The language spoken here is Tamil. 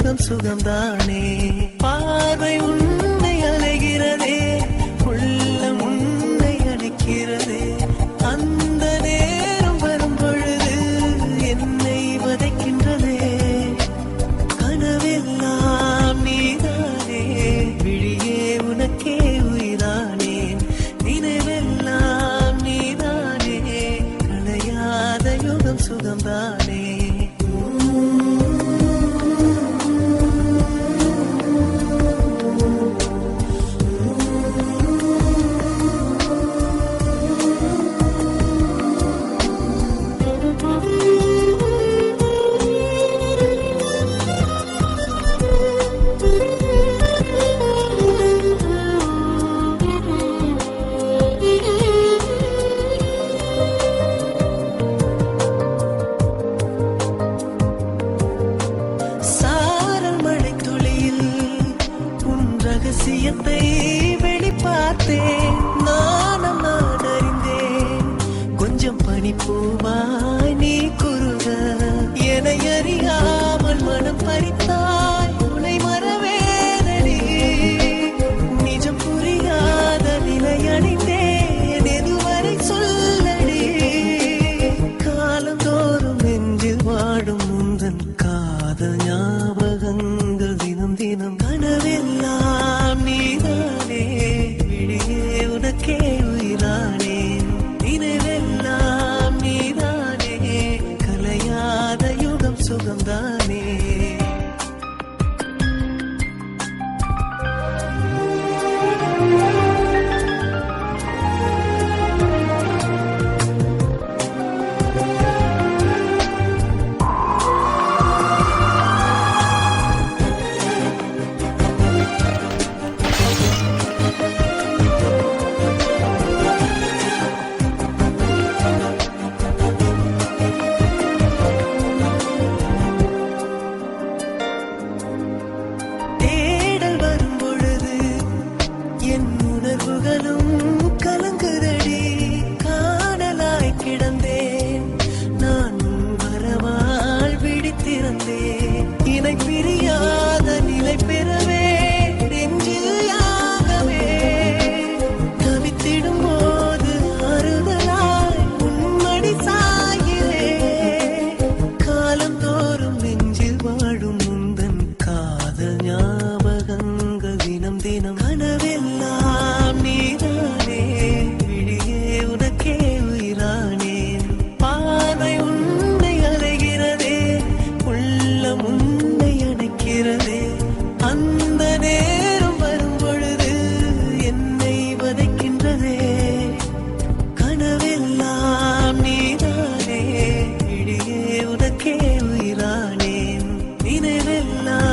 யுகம் சுகம்தானே. பார்வை உன்னை அலைகிறதே, உள்ளம் உன்னை அணைக்கிறதே. அந்த நேரம் வரும் பொழுது என்னை வதைக்கின்றதே. கனவெல்லாம் நீதானே, விழியே உனக்கே உயிரானேன். நினைவெல்லாம் நீதானே, களையாத யுகம் சுகம்தானே. ரகசியத்தை வெளிப்பார்த்தேன், நானும் நான் அறிந்தேன். கொஞ்சம் பனிப்பூவாய் நீ குறுக, என்னை அறியாமல் மனம் பறித்தாய். உனை மறவேனடி, நிஜம் புரியாத நிலை அடைந்தேன். எதுவரை சொல்லடி, காலந்தோறும் நெஞ்சில் வாடும் முந்தன் காதல் ஞாபகங்கள் தினம் தினம். கனவெல்லாம் நீதானே, விழியே உனக்கே உயிரானேன். நினைவெல்லாம் நீதானே, கலையாத யுகம் சுகம்தானே. உணர்வுகளும் கலங்குதடி, காணலாய் கிடந்தேன் நான். வரவால் விழித்திருந்தேன், இணை பிரியாத நிலை பெறவே நெஞ்சில் யாகவே. தவித்திடும் போது ஆறுதலாய் உன்மடி சாகிறேன். காலந்தோறும் நெஞ்சில் வாழும் முந்தன் காதல் ஞாபகங்கள் தினம் தினம். கனவெல்லாம் நீதானே, விழியே உனக்கே உயிரானேன். பார்வை உன்னை அலைகிறதே, உள்ளம் உன்னை அணைக்கிறதே. அந்த நேரம் வரும் பொழுது என்னை வதைக்கின்றதே. கனவெல்லாம் நீதானே, விழியே உனக்கே உயிரானேன். நினைவெல்லாம்